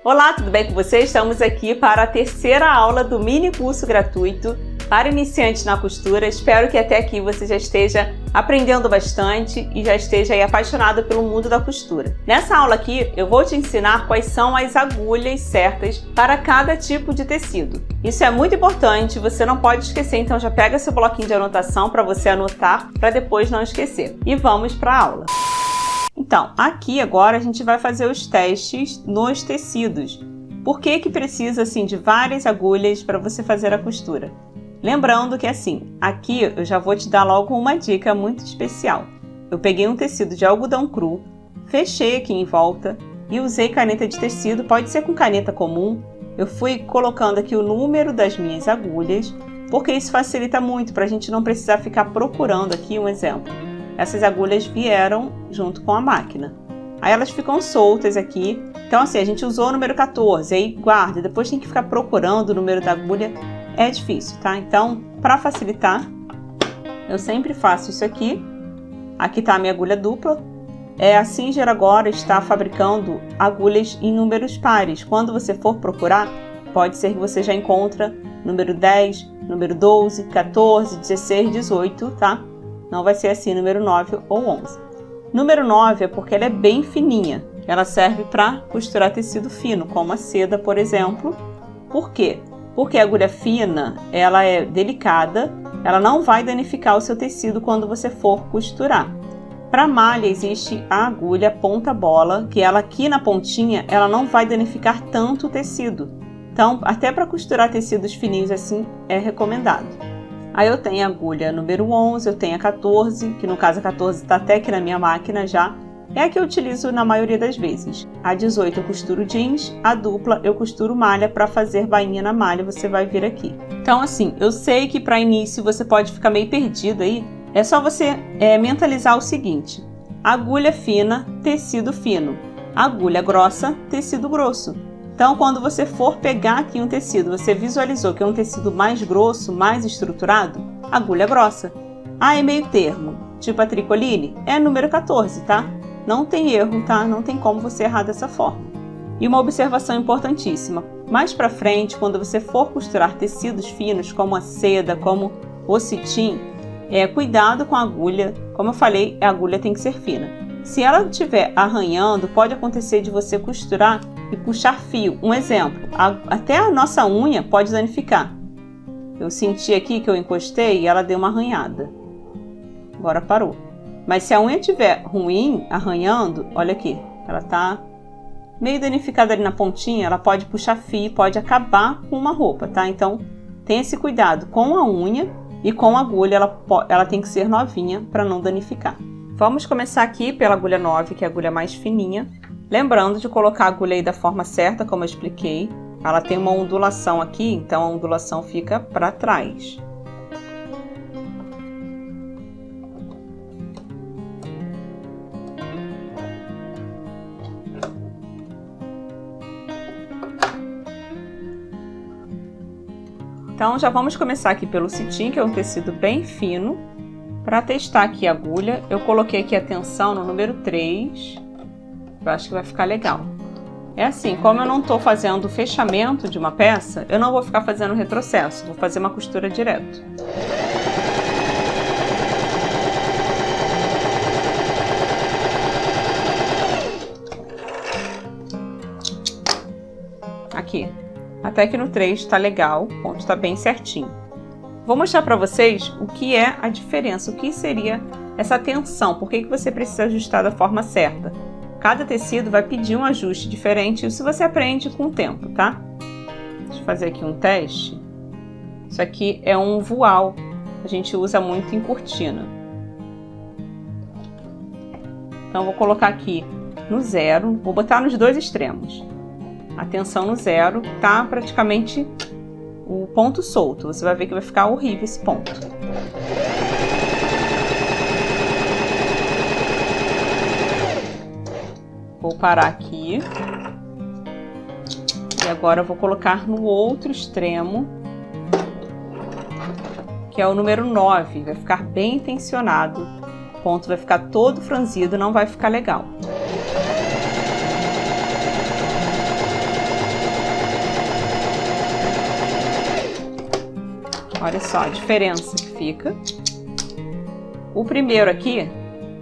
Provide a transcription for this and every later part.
Olá, tudo bem com você? Estamos aqui para a terceira aula do mini curso gratuito para iniciantes na costura. Espero que até aqui você já esteja aprendendo bastante e já esteja aí apaixonado pelo mundo da costura. Nessa aula aqui eu vou te ensinar quais são as agulhas certas para cada tipo de tecido. Isso é muito importante, você não pode esquecer, então já pega seu bloquinho de anotação para você anotar para depois não esquecer. E vamos para a aula. Então, aqui agora a gente vai fazer os testes nos tecidos. Por que precisa assim de várias agulhas para você fazer a costura? Lembrando que assim, aqui eu já vou te dar logo uma dica muito especial. Eu peguei um tecido de algodão cru, fechei aqui em volta e usei caneta de tecido, pode ser com caneta comum. Eu fui colocando aqui o número das minhas agulhas, porque isso facilita muito para a gente não precisar ficar procurando aqui um exemplo. Essas agulhas vieram junto com a máquina. Aí elas ficam soltas aqui. Então assim, a gente usou o número 14, aí guarda, depois tem que ficar procurando o número da agulha. É difícil, tá? Então, para facilitar, eu sempre faço isso aqui. Aqui tá a minha agulha dupla. A Singer agora está fabricando agulhas em números pares. Quando você for procurar, pode ser que você já encontre número 10, número 12, 14, 16, 18, tá? Não vai ser assim, número 9 ou 11. Número 9 é porque ela é bem fininha. Ela serve para costurar tecido fino, como a seda, por exemplo. Por quê? Porque a agulha fina, ela é delicada, ela não vai danificar o seu tecido quando você for costurar. Para malha existe a agulha ponta-bola, que ela aqui na pontinha, ela não vai danificar tanto o tecido. Então, até para costurar tecidos fininhos assim, é recomendado. Aí eu tenho a agulha número 11, eu tenho a 14, que no caso a 14 está até aqui na minha máquina já. É a que eu utilizo na maioria das vezes. A 18 eu costuro jeans, a dupla eu costuro malha para fazer bainha na malha, você vai vir aqui. Então assim, eu sei que para início você pode ficar meio perdido aí, é só você mentalizar o seguinte: agulha fina, tecido fino, agulha grossa, tecido grosso. Então, quando você for pegar aqui um tecido, você visualizou que é um tecido mais grosso, mais estruturado, agulha grossa. Ah, é meio termo, tipo a tricoline, é número 14, tá? Não tem erro, tá? Não tem como você errar dessa forma. E uma observação importantíssima, mais pra frente, quando você for costurar tecidos finos, como a seda, como o cetim, cuidado com a agulha. Como eu falei, a agulha tem que ser fina. Se ela estiver arranhando, pode acontecer de você costurar e puxar fio. Um exemplo, até a nossa unha pode danificar. Eu senti aqui que eu encostei e ela deu uma arranhada. Agora parou. Mas se a unha estiver ruim, arranhando, olha aqui, ela tá meio danificada ali na pontinha, ela pode puxar fio, pode acabar com uma roupa, tá? Então, tenha esse cuidado com a unha e com a agulha, ela tem que ser novinha para não danificar. Vamos começar aqui pela agulha 9, que é a agulha mais fininha. Lembrando de colocar a agulha aí da forma certa, como eu expliquei. Ela tem uma ondulação aqui, então a ondulação fica para trás. Então já vamos começar aqui pelo cetim, que é um tecido bem fino. Para testar aqui a agulha, eu coloquei aqui a tensão no número 3. Eu acho que vai ficar legal. É assim, como eu não estou fazendo o fechamento de uma peça, eu não vou ficar fazendo retrocesso, vou fazer uma costura direto. Aqui. Até que no 3 está legal, o ponto está bem certinho. Vou mostrar para vocês o que é a diferença, o que seria essa tensão, por que você precisa ajustar da forma certa. Cada tecido vai pedir um ajuste diferente, isso você aprende com o tempo, tá? Deixa eu fazer aqui um teste. Isso aqui é um voal, a gente usa muito em cortina. Então vou colocar aqui no 0, vou botar nos dois extremos. A tensão no 0 tá praticamente o ponto solto, você vai ver que vai ficar horrível esse ponto. Vou parar aqui. E agora eu vou colocar no outro extremo, que é o número 9. Vai ficar bem tensionado. O ponto vai ficar todo franzido, não vai ficar legal. Olha só a diferença que fica. O primeiro aqui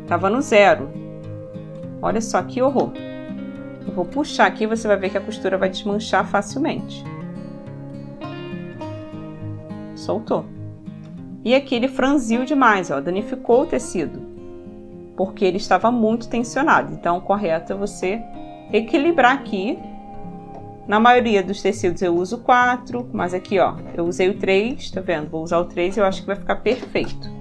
tava no 0. Olha só que horror. Eu vou puxar aqui e você vai ver que a costura vai desmanchar facilmente. Soltou. E aqui ele franziu demais, ó, danificou o tecido, porque ele estava muito tensionado. Então, o correto é você equilibrar aqui. Na maioria dos tecidos eu uso 4, mas aqui, ó, eu usei o 3, tá vendo? Vou usar o 3 e eu acho que vai ficar perfeito.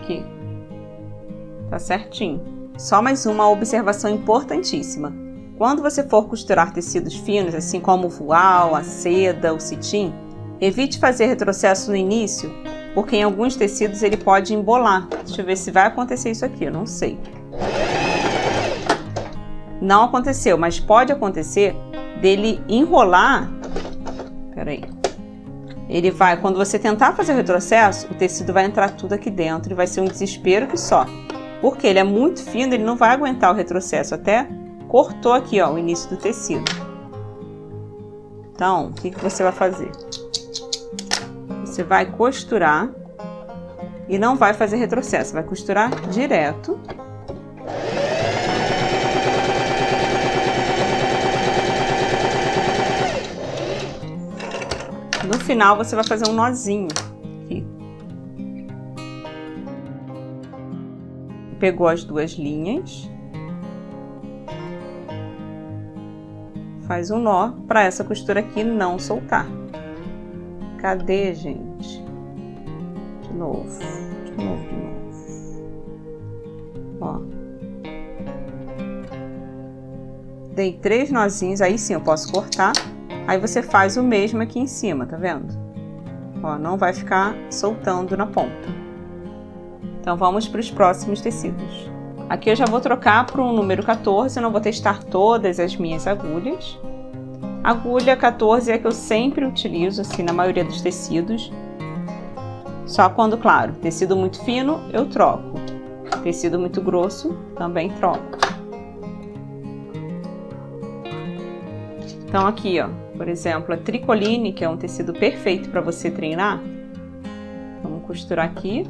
Aqui. Tá certinho. Só mais uma observação importantíssima. Quando você for costurar tecidos finos, assim como o voal, a seda, o cetim, evite fazer retrocesso no início, porque em alguns tecidos ele pode embolar. Deixa eu ver se vai acontecer isso aqui, eu não sei. Não aconteceu, mas pode acontecer dele enrolar. Peraí. Ele vai, quando você tentar fazer o retrocesso, o tecido vai entrar tudo aqui dentro e vai ser um desespero que só. Porque ele é muito fino, ele não vai aguentar o retrocesso. Até cortou aqui, ó, o início do tecido. Então, o que você vai fazer? Você vai costurar e não vai fazer retrocesso. Vai costurar direto. No final, você vai fazer um nozinho aqui. Pegou as duas linhas, faz um nó para essa costura aqui não soltar. Cadê, gente? De novo. Ó. Dei 3 nozinhos, aí sim eu posso cortar. Aí você faz o mesmo aqui em cima, tá vendo? Ó, não vai ficar soltando na ponta. Então, vamos para os próximos tecidos. Aqui eu já vou trocar para o número 14, eu não vou testar todas as minhas agulhas. A agulha 14 é a que eu sempre utilizo, assim, na maioria dos tecidos. Só quando, claro, tecido muito fino, eu troco. Tecido muito grosso, também troco. Então, aqui, ó, por exemplo, a tricoline, que é um tecido perfeito para você treinar. Vamos costurar aqui.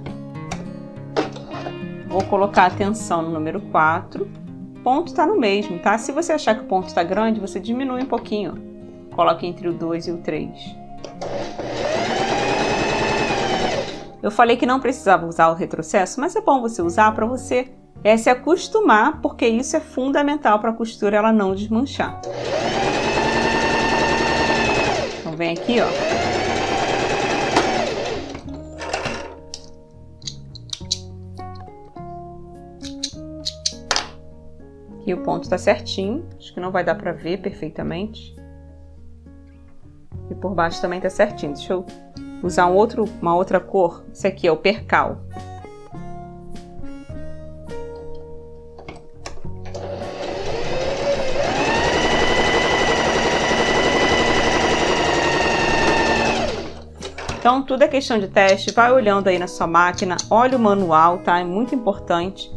Vou colocar a tensão no número 4. O ponto tá no mesmo, tá? Se você achar que o ponto tá grande, você diminui um pouquinho. Coloque entre o 2 e o 3. Eu falei que não precisava usar o retrocesso, mas é bom você usar para você se acostumar, porque isso é fundamental para a costura ela não desmanchar. Então vem aqui, ó. Aqui o ponto tá certinho, acho que não vai dar pra ver perfeitamente. E por baixo também tá certinho. Deixa eu usar uma outra cor. Esse aqui é o percal. Então, tudo é questão de teste. Vai olhando aí na sua máquina, olha o manual, tá? É muito importante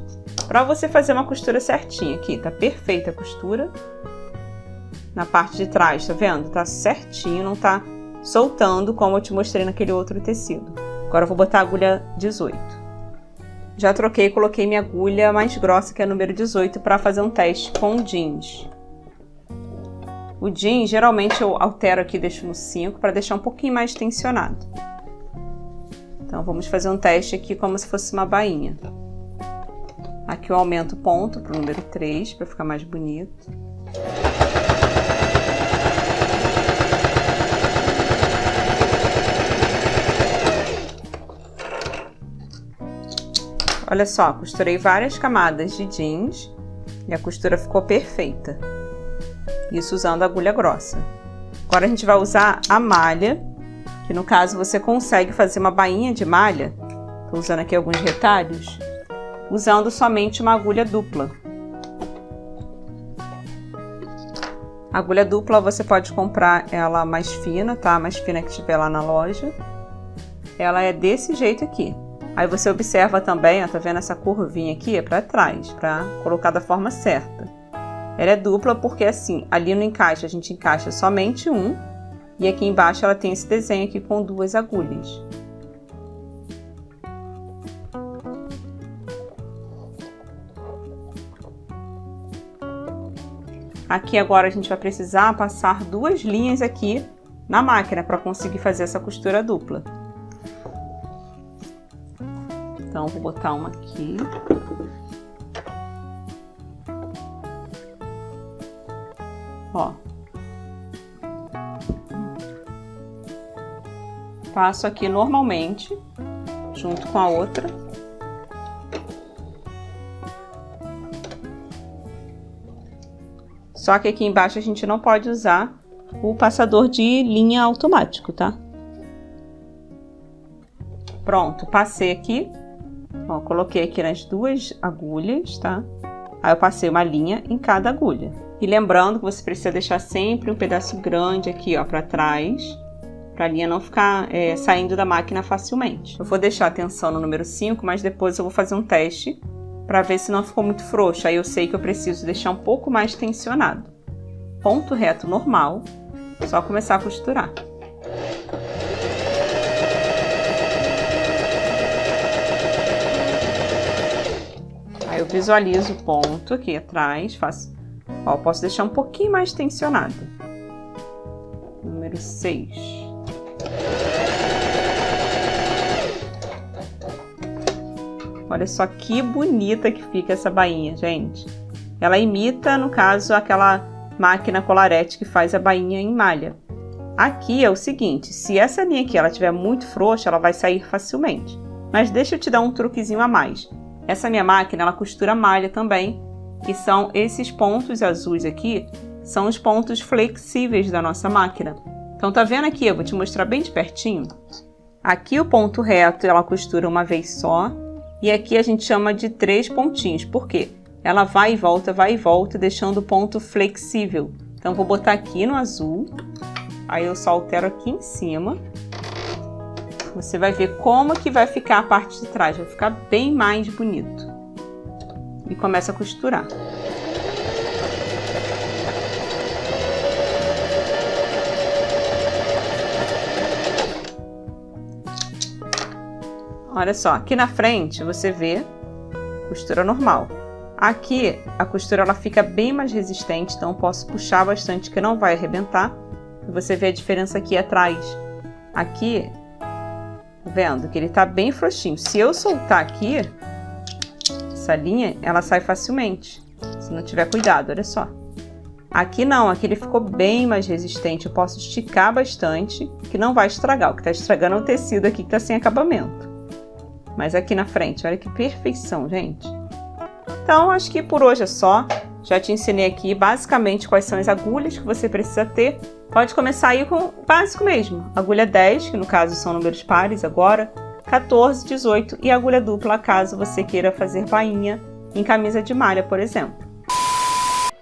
para você fazer uma costura certinha aqui. Tá perfeita a costura. Na parte de trás, tá vendo? Tá certinho, não tá soltando como eu te mostrei naquele outro tecido. Agora eu vou botar a agulha 18. Já troquei e coloquei minha agulha mais grossa, que é a número 18, para fazer um teste com o jeans. O jeans, geralmente eu altero aqui, deixo no 5, para deixar um pouquinho mais tensionado. Então, vamos fazer um teste aqui como se fosse uma bainha. Aqui eu aumento o ponto para o número 3, para ficar mais bonito. Olha só, costurei várias camadas de jeans e a costura ficou perfeita. Isso usando a agulha grossa. Agora a gente vai usar a malha, que no caso você consegue fazer uma bainha de malha. Estou usando aqui alguns retalhos, usando somente uma agulha dupla. A agulha dupla você pode comprar ela mais fina, tá? Mais fina que tiver lá na loja. Ela é desse jeito aqui. Aí você observa também, ó, tá vendo essa curvinha aqui? É para trás, para colocar da forma certa. Ela é dupla porque assim, ali no encaixe a gente encaixa somente um, e aqui embaixo ela tem esse desenho aqui com 2 agulhas. Aqui agora a gente vai precisar passar 2 linhas aqui na máquina para conseguir fazer essa costura dupla. Então, vou botar uma aqui. Ó. Passo aqui normalmente, junto com a outra. Só que aqui embaixo a gente não pode usar o passador de linha automático, tá? Pronto, passei aqui. Ó, coloquei aqui nas 2 agulhas, tá? Aí eu passei uma linha em cada agulha. E lembrando que você precisa deixar sempre um pedaço grande aqui, ó, para trás, para a linha não ficar saindo da máquina facilmente. Eu vou deixar a tensão no número 5, mas depois eu vou fazer um teste para ver se não ficou muito frouxo. Aí eu sei que eu preciso deixar um pouco mais tensionado. Ponto reto normal, só começar a costurar. Aí eu visualizo o ponto aqui atrás, faço, ó, posso deixar um pouquinho mais tensionado. Número 6. Olha só que bonita que fica essa bainha, gente. Ela imita, no caso, aquela máquina Colarete que faz a bainha em malha. Aqui é o seguinte, se essa linha aqui ela estiver muito frouxa, ela vai sair facilmente. Mas deixa eu te dar um truquezinho a mais. Essa minha máquina, ela costura malha também, que são esses pontos azuis aqui, são os pontos flexíveis da nossa máquina. Então tá vendo aqui, eu vou te mostrar bem de pertinho. Aqui o ponto reto, ela costura uma vez só, e aqui a gente chama de 3 pontinhos. Por quê? Ela vai e volta, deixando o ponto flexível. Então vou botar aqui no azul, aí eu só altero aqui em cima. Você vai ver como que vai ficar a parte de trás, vai ficar bem mais bonito. E começa a costurar. Olha só, aqui na frente você vê costura normal. Aqui a costura ela fica bem mais resistente, então eu posso puxar bastante que não vai arrebentar. E você vê a diferença aqui atrás. Aqui, tá vendo que ele tá bem frouxinho. Se eu soltar aqui, essa linha, ela sai facilmente. Se não tiver cuidado, olha só. Aqui não, aqui ele ficou bem mais resistente. Eu posso esticar bastante, que não vai estragar. O que tá estragando é o tecido aqui que tá sem acabamento. Mas aqui na frente, olha que perfeição, gente. Então, acho que por hoje é só. Já te ensinei aqui basicamente quais são as agulhas que você precisa ter. Pode começar aí com o básico mesmo. Agulha 10, que no caso são números pares agora, 14, 18 e agulha dupla, caso você queira fazer bainha em camisa de malha, por exemplo.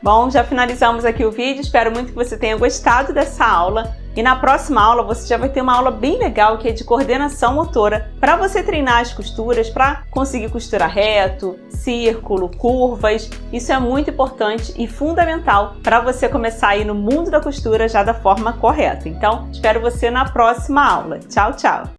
Bom, já finalizamos aqui o vídeo. Espero muito que você tenha gostado dessa aula. E na próxima aula você já vai ter uma aula bem legal que é de coordenação motora para você treinar as costuras, para conseguir costurar reto, círculo, curvas. Isso é muito importante e fundamental para você começar aí no mundo da costura já da forma correta. Então, espero você na próxima aula. Tchau, tchau!